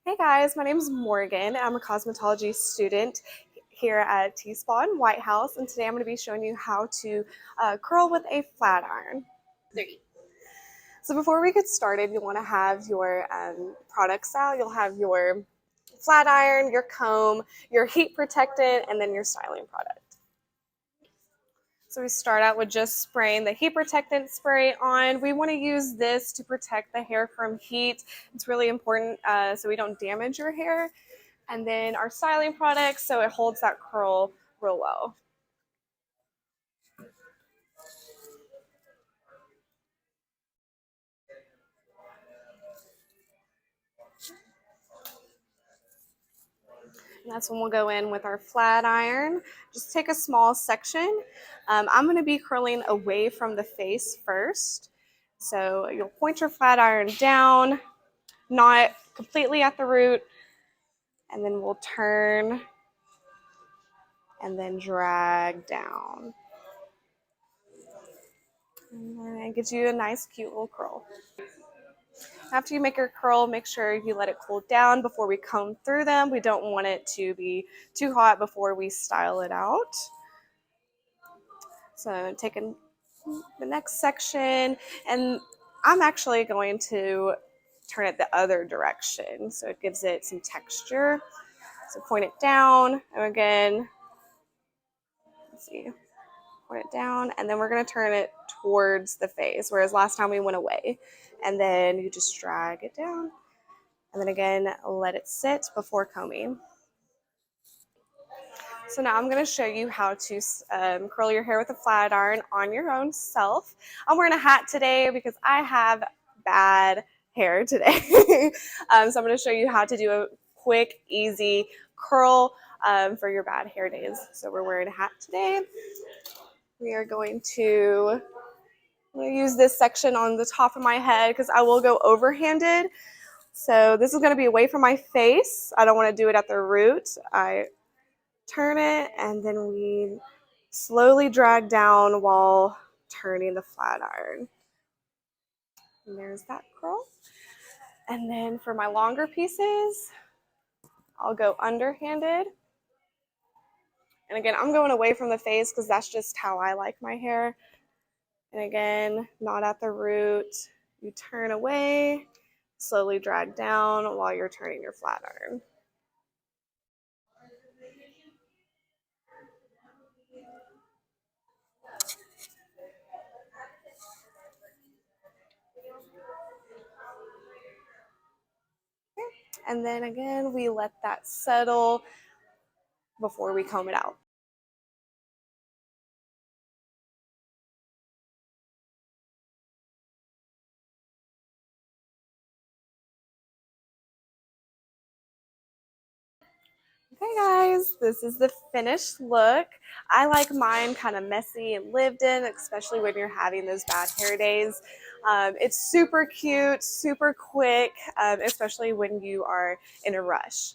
Hey guys, my name is Morgan. I'm a cosmetology student here at T-Spawn White House, and today I'm going to be showing you how to curl with a flat iron. So before we get started, you want to have your products out. You'll have your flat iron, your comb, your heat protectant, and then your styling product. So we start out with just spraying the heat protectant spray on. We want to use this to protect the hair from heat. It's really important so we don't damage your hair. And then our styling product so it holds that curl real well. And that's when we'll go in with our flat iron. Just take a small section. I'm going to be curling away from the face first. So you'll point your flat iron down, not completely at the root, and then we'll turn and then drag down. And then it gives you a nice, cute little curl. After you make your curl, make sure you let it cool down before we comb through them. We don't want it to be too hot before we style it out. So taking the next section, and I'm actually going to turn it the other direction so it gives it some texture. So point it down, and again, let's see, point it down, and then we're going to turn it towards the face, whereas last time we went away. And then you just drag it down, and then again, let it sit before combing. So now I'm going to show you how to curl your hair with a flat iron on your own self. I'm wearing a hat today because I have bad hair today. So I'm going to show you how to do a quick, easy curl for your bad hair days. So we're wearing a hat today. We are going to use this section on the top of my head because I will go overhanded. So this is going to be away from my face. I don't want to do it at the root. I turn it, and then we slowly drag down while turning the flat iron. And there's that curl. And then for my longer pieces, I'll go underhanded. And again, I'm going away from the face because that's just how I like my hair. And again, not at the root. You turn away, slowly drag down while you're turning your flat iron. And then again, we let that settle before we comb it out. Okay guys, this is the finished look. I like mine kind of messy and lived in, especially when you're having those bad hair days. It's super cute, super quick, especially when you are in a rush.